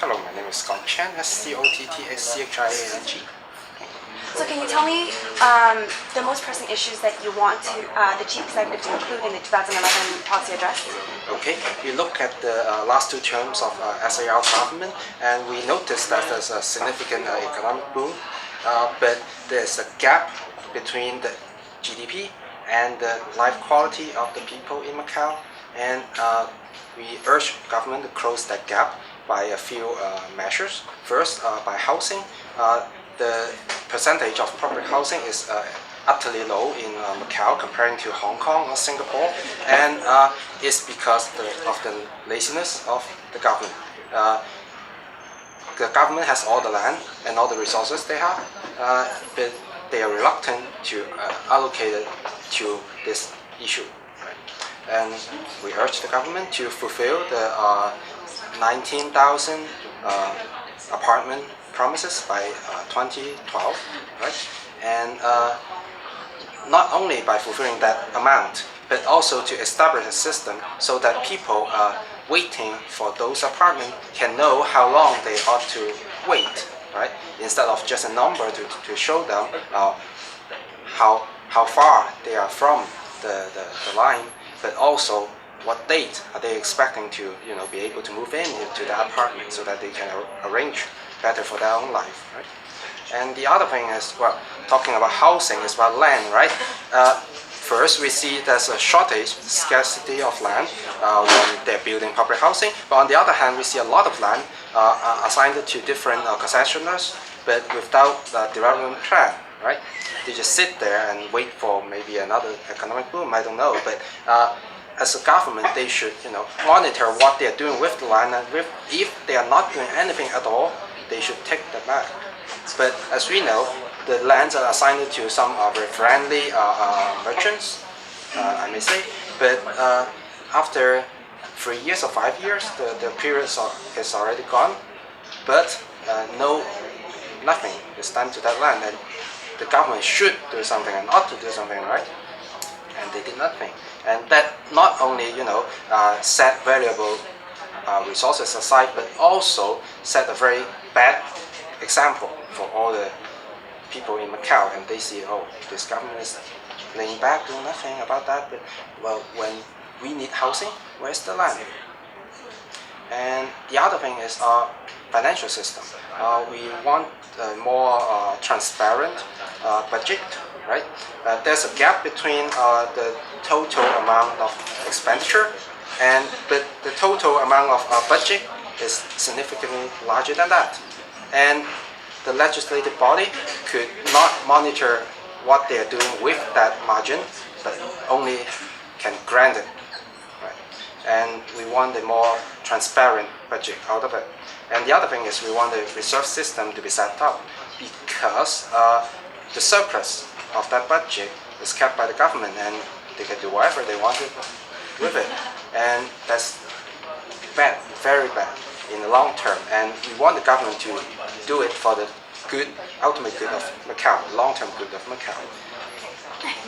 Hello, my name is Scott Chan, SCOTTSCHIANG. So can you tell me the most pressing issues that you want the Chief Executive to include in the 2011 policy address? Okay, we look at the last two terms of SAR government, and we notice that there's a significant economic boom, but there's a gap between the GDP and the life quality of the people in Macau, and we urge government to close that gap by a few measures. First, by housing. The percentage of public housing is utterly low in Macau comparing to Hong Kong or Singapore, and it's because of the laziness of the government. The government has all the land and all the resources they have, but they are reluctant to allocate it to this issue. And we urge the government to fulfill the 19,000 apartment promises by 2012, right? And not only by fulfilling that amount, but also to establish a system so that people waiting for those apartments can know how long they ought to wait, right? Instead of just a number to show them how far they are from the line, but also what date are they expecting to be able to move into the apartment so that they can arrange better for their own life, right? And the other thing is, well, talking about housing is about land, right? First, we see there's a shortage, scarcity of land when they're building public housing. But on the other hand, we see a lot of land assigned to different concessionaires, but without the development plan, right? They just sit there and wait for maybe another economic boom. I don't know, but as a government, they should monitor what they are doing with the land, and if they are not doing anything at all, they should take them back. But as we know, the lands are assigned to some very friendly merchants, I may say. But after 3 years or 5 years, the period is already gone. But nothing is done to that land, and the government should do something and ought to do something, right? And they did nothing. And that not only set valuable resources aside, but also set a very bad example for all the people in Macau, and they see, oh, this government is laying back, doing nothing about that. But well, when we need housing, where's the land? And the other thing is our financial system. We want a more transparent budget, right? There's a gap between the total amount of expenditure but the total amount of budget is significantly larger than that. And the legislative body could not monitor what they are doing with that margin, but only can grant it. Right? And we want a more transparent budget out of it. And the other thing is we want the reserve system to be set up, because the surplus of that budget is kept by the government, and they can do whatever they want with it. And that's bad, very bad in the long term. And we want the government to do it for the good, ultimate good of Macau, long-term good of Macau.